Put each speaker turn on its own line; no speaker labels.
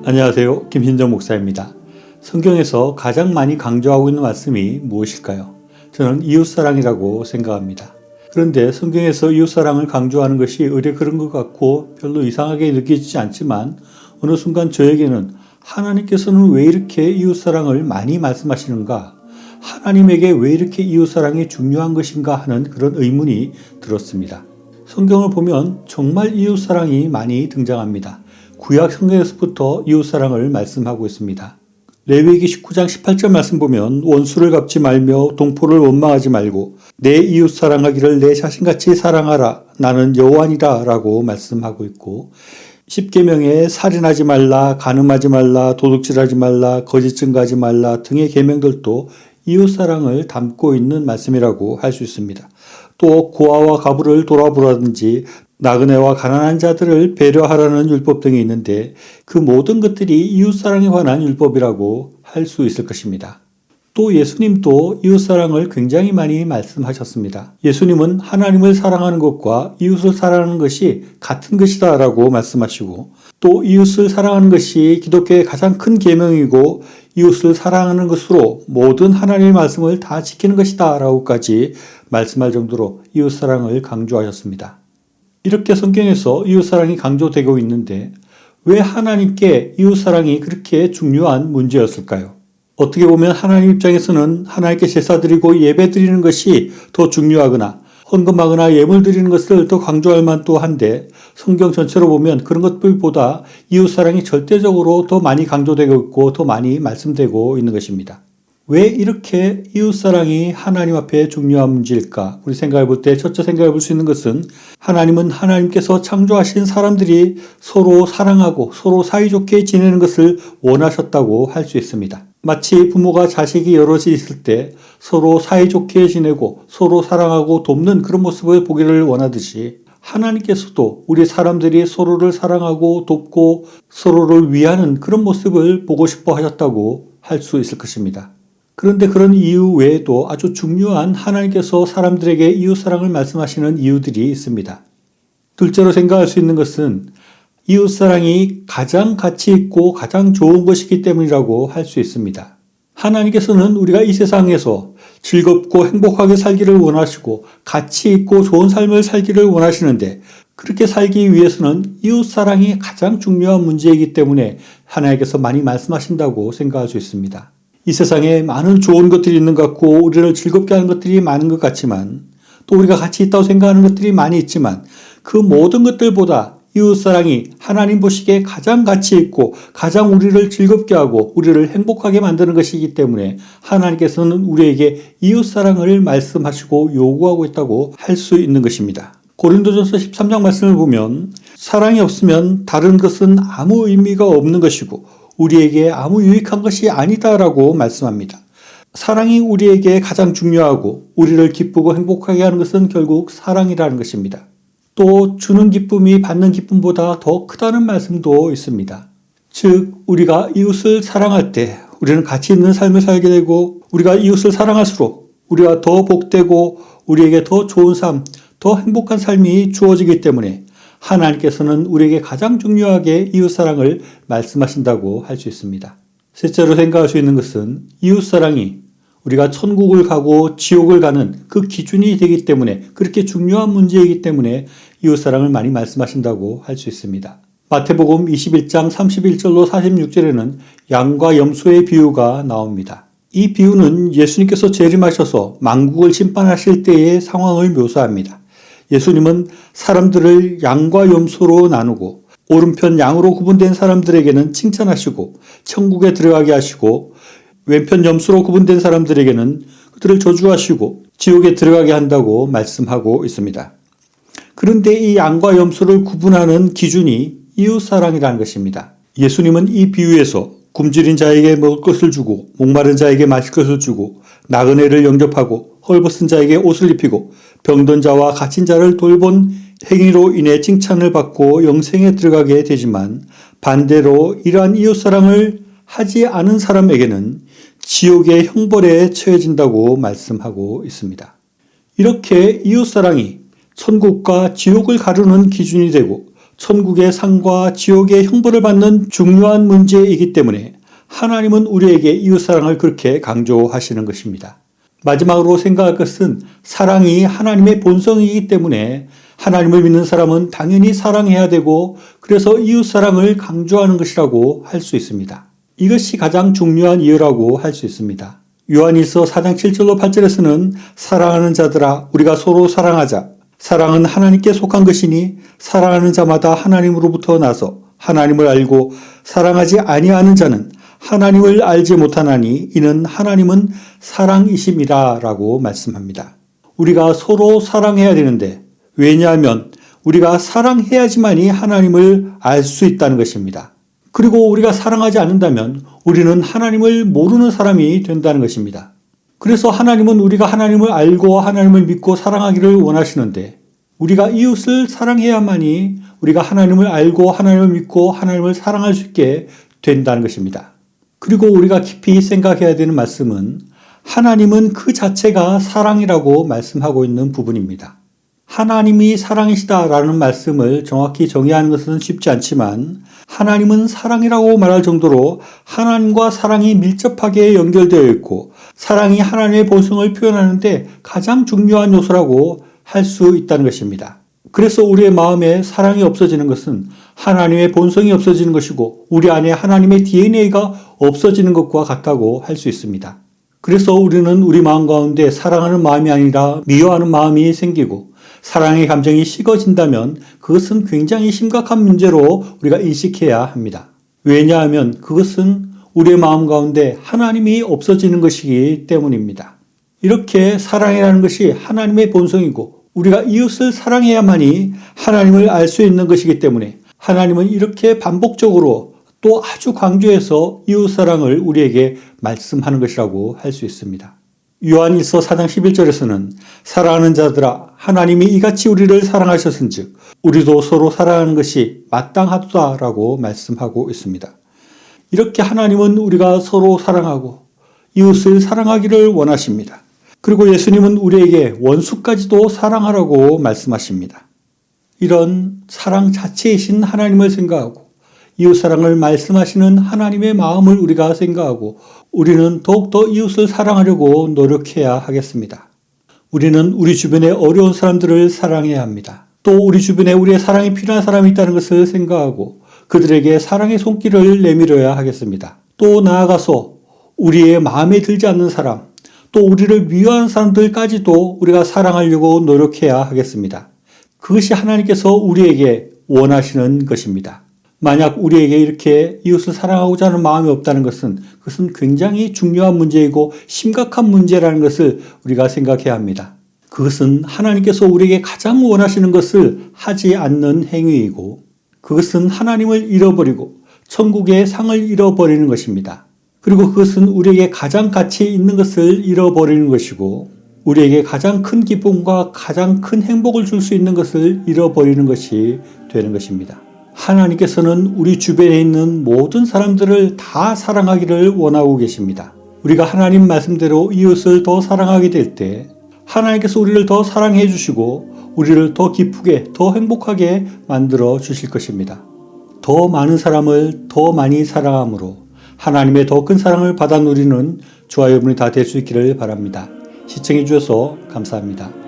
안녕하세요. 김신정 목사입니다. 성경에서 가장 많이 강조하고 있는 말씀이 무엇일까요? 저는 이웃사랑이라고 생각합니다. 그런데 성경에서 이웃사랑을 강조하는 것이 의례 그런 것 같고 별로 이상하게 느껴지지 않지만 어느 순간 저에게는 하나님께서는 왜 이렇게 이웃사랑을 많이 말씀하시는가? 하나님에게 왜 이렇게 이웃사랑이 중요한 것인가 하는 그런 의문이 들었습니다. 성경을 보면 정말 이웃사랑이 많이 등장합니다. 구약 성경에서부터 이웃사랑을 말씀하고 있습니다. 레위기 19장 18절 말씀 보면 원수를 갚지 말며 동포를 원망하지 말고 내 이웃 사랑하기를 내 자신같이 사랑하라 나는 여호와니라 라고 말씀하고 있고, 십계명에 살인하지 말라, 간음하지 말라, 도둑질하지 말라, 거짓 증거하지 말라 등의 계명들도 이웃사랑을 담고 있는 말씀이라고 할 수 있습니다. 또 고아와 가부를 돌아보라든지 나그네와 가난한 자들을 배려하라는 율법 등이 있는데 그 모든 것들이 이웃사랑에 관한 율법이라고 할 수 있을 것입니다. 또 예수님도 이웃사랑을 굉장히 많이 말씀하셨습니다. 예수님은 하나님을 사랑하는 것과 이웃을 사랑하는 것이 같은 것이다 라고 말씀하시고, 또 이웃을 사랑하는 것이 기독교의 가장 큰 계명이고 이웃을 사랑하는 것으로 모든 하나님의 말씀을 다 지키는 것이다 라고까지 말씀할 정도로 이웃사랑을 강조하셨습니다. 이렇게 성경에서 이웃사랑이 강조되고 있는데 왜 하나님께 이웃사랑이 그렇게 중요한 문제였을까요? 어떻게 보면 하나님 입장에서는 하나님께 제사 드리고 예배 드리는 것이 더 중요하거나 헌금하거나 예물 드리는 것을 더 강조할 만도 한데 성경 전체로 보면 그런 것들보다 이웃사랑이 절대적으로 더 많이 강조되고 있고 더 많이 말씀되고 있는 것입니다. 왜 이렇게 이웃사랑이 하나님 앞에 중요한 문제일까? 우리 생각해 볼 때 첫째 생각해 볼 수 있는 것은 하나님은 하나님께서 창조하신 사람들이 서로 사랑하고 서로 사이좋게 지내는 것을 원하셨다고 할 수 있습니다. 마치 부모가 자식이 여럿이 있을 때 서로 사이좋게 지내고 서로 사랑하고 돕는 그런 모습을 보기를 원하듯이 하나님께서도 우리 사람들이 서로를 사랑하고 돕고 서로를 위하는 그런 모습을 보고 싶어 하셨다고 할 수 있을 것입니다. 그런데 그런 이유 외에도 아주 중요한 하나님께서 사람들에게 이웃사랑을 말씀하시는 이유들이 있습니다. 둘째로 생각할 수 있는 것은 이웃사랑이 가장 가치 있고 가장 좋은 것이기 때문이라고 할 수 있습니다. 하나님께서는 우리가 이 세상에서 즐겁고 행복하게 살기를 원하시고 가치 있고 좋은 삶을 살기를 원하시는데 그렇게 살기 위해서는 이웃사랑이 가장 중요한 문제이기 때문에 하나님께서 많이 말씀하신다고 생각할 수 있습니다. 이 세상에 많은 좋은 것들이 있는 것 같고 우리를 즐겁게 하는 것들이 많은 것 같지만 또 우리가 가치 있다고 생각하는 것들이 많이 있지만 그 모든 것들보다 이웃사랑이 하나님 보시기에 가장 가치 있고 가장 우리를 즐겁게 하고 우리를 행복하게 만드는 것이기 때문에 하나님께서는 우리에게 이웃사랑을 말씀하시고 요구하고 있다고 할 수 있는 것입니다. 고린도전서 13장 말씀을 보면 사랑이 없으면 다른 것은 아무 의미가 없는 것이고 우리에게 아무 유익한 것이 아니다라고 말씀합니다. 사랑이 우리에게 가장 중요하고 우리를 기쁘고 행복하게 하는 것은 결국 사랑이라는 것입니다. 또 주는 기쁨이 받는 기쁨보다 더 크다는 말씀도 있습니다. 즉 우리가 이웃을 사랑할 때 우리는 가치 있는 삶을 살게 되고 우리가 이웃을 사랑할수록 우리가 더 복되고 우리에게 더 좋은 삶, 더 행복한 삶이 주어지기 때문에 하나님께서는 우리에게 가장 중요하게 이웃사랑을 말씀하신다고 할 수 있습니다. 셋째로 생각할 수 있는 것은 이웃사랑이 우리가 천국을 가고 지옥을 가는 그 기준이 되기 때문에 그렇게 중요한 문제이기 때문에 이웃사랑을 많이 말씀하신다고 할 수 있습니다. 마태복음 21장 31절로 46절에는 양과 염소의 비유가 나옵니다. 이 비유는 예수님께서 재림하셔서 만국을 심판하실 때의 상황을 묘사합니다. 예수님은 사람들을 양과 염소로 나누고 오른편 양으로 구분된 사람들에게는 칭찬하시고 천국에 들어가게 하시고 왼편 염소로 구분된 사람들에게는 그들을 저주하시고 지옥에 들어가게 한다고 말씀하고 있습니다. 그런데 이 양과 염소를 구분하는 기준이 이웃사랑이라는 것입니다. 예수님은 이 비유에서 굶주린 자에게 먹을 것을 주고 목마른 자에게 마실 것을 주고 나그네를 영접하고 헐벗은 자에게 옷을 입히고 병든 자와 갇힌 자를 돌본 행위로 인해 칭찬을 받고 영생에 들어가게 되지만 반대로 이러한 이웃사랑을 하지 않은 사람에게는 지옥의 형벌에 처해진다고 말씀하고 있습니다. 이렇게 이웃사랑이 천국과 지옥을 가르는 기준이 되고 천국의 상과 지옥의 형벌을 받는 중요한 문제이기 때문에 하나님은 우리에게 이웃사랑을 그렇게 강조하시는 것입니다. 마지막으로 생각할 것은 사랑이 하나님의 본성이기 때문에 하나님을 믿는 사람은 당연히 사랑해야 되고 그래서 이웃사랑을 강조하는 것이라고 할 수 있습니다. 이것이 가장 중요한 이유라고 할 수 있습니다. 요한일서 4장 7절로 8절에서는 사랑하는 자들아 우리가 서로 사랑하자. 사랑은 하나님께 속한 것이니 사랑하는 자마다 하나님으로부터 나서 하나님을 알고 사랑하지 아니하는 자는 하나님을 알지 못하나니 이는 하나님은 사랑이심이라 라고 말씀합니다. 우리가 서로 사랑해야 되는데 왜냐하면 우리가 사랑해야지만이 하나님을 알 수 있다는 것입니다. 그리고 우리가 사랑하지 않는다면 우리는 하나님을 모르는 사람이 된다는 것입니다. 그래서 하나님은 우리가 하나님을 알고 하나님을 믿고 사랑하기를 원하시는데 우리가 이웃을 사랑해야만이 우리가 하나님을 알고 하나님을 믿고 하나님을 사랑할 수 있게 된다는 것입니다. 그리고 우리가 깊이 생각해야 되는 말씀은 하나님은 그 자체가 사랑이라고 말씀하고 있는 부분입니다. 하나님이 사랑이시다라는 말씀을 정확히 정의하는 것은 쉽지 않지만 하나님은 사랑이라고 말할 정도로 하나님과 사랑이 밀접하게 연결되어 있고 사랑이 하나님의 본성을 표현하는데 가장 중요한 요소라고 할 수 있다는 것입니다. 그래서 우리의 마음에 사랑이 없어지는 것은 하나님의 본성이 없어지는 것이고 우리 안에 하나님의 DNA가 없어지는 것과 같다고 할 수 있습니다. 그래서 우리는 우리 마음 가운데 사랑하는 마음이 아니라 미워하는 마음이 생기고 사랑의 감정이 식어진다면 그것은 굉장히 심각한 문제로 우리가 인식해야 합니다. 왜냐하면 그것은 우리의 마음 가운데 하나님이 없어지는 것이기 때문입니다. 이렇게 사랑이라는 것이 하나님의 본성이고 우리가 이웃을 사랑해야만이 하나님을 알 수 있는 것이기 때문에 하나님은 이렇게 반복적으로 또 아주 강조해서 이웃사랑을 우리에게 말씀하는 것이라고 할 수 있습니다. 요한일서 4장 11절에서는 사랑하는 자들아 하나님이 이같이 우리를 사랑하셨은즉 우리도 서로 사랑하는 것이 마땅하도다라고 말씀하고 있습니다. 이렇게 하나님은 우리가 서로 사랑하고 이웃을 사랑하기를 원하십니다. 그리고 예수님은 우리에게 원수까지도 사랑하라고 말씀하십니다. 이런 사랑 자체이신 하나님을 생각하고 이웃사랑을 말씀하시는 하나님의 마음을 우리가 생각하고 우리는 더욱더 이웃을 사랑하려고 노력해야 하겠습니다. 우리는 우리 주변의 어려운 사람들을 사랑해야 합니다. 또 우리 주변에 우리의 사랑이 필요한 사람이 있다는 것을 생각하고 그들에게 사랑의 손길을 내밀어야 하겠습니다. 또 나아가서 우리의 마음에 들지 않는 사람, 또 우리를 미워하는 사람들까지도 우리가 사랑하려고 노력해야 하겠습니다. 그것이 하나님께서 우리에게 원하시는 것입니다. 만약 우리에게 이렇게 이웃을 사랑하고자 하는 마음이 없다는 것은 그것은 굉장히 중요한 문제이고 심각한 문제라는 것을 우리가 생각해야 합니다. 그것은 하나님께서 우리에게 가장 원하시는 것을 하지 않는 행위이고 그것은 하나님을 잃어버리고 천국의 상을 잃어버리는 것입니다. 그리고 그것은 우리에게 가장 가치 있는 것을 잃어버리는 것이고 우리에게 가장 큰 기쁨과 가장 큰 행복을 줄 수 있는 것을 잃어버리는 것이 되는 것입니다. 하나님께서는 우리 주변에 있는 모든 사람들을 다 사랑하기를 원하고 계십니다. 우리가 하나님 말씀대로 이웃을 더 사랑하게 될 때 하나님께서 우리를 더 사랑해 주시고 우리를 더 기쁘게 더 행복하게 만들어 주실 것입니다. 더 많은 사람을 더 많이 사랑함으로 하나님의 더 큰 사랑을 받아 누리는 저와 여러분이 다 될 수 있기를 바랍니다. 시청해 주셔서 감사합니다.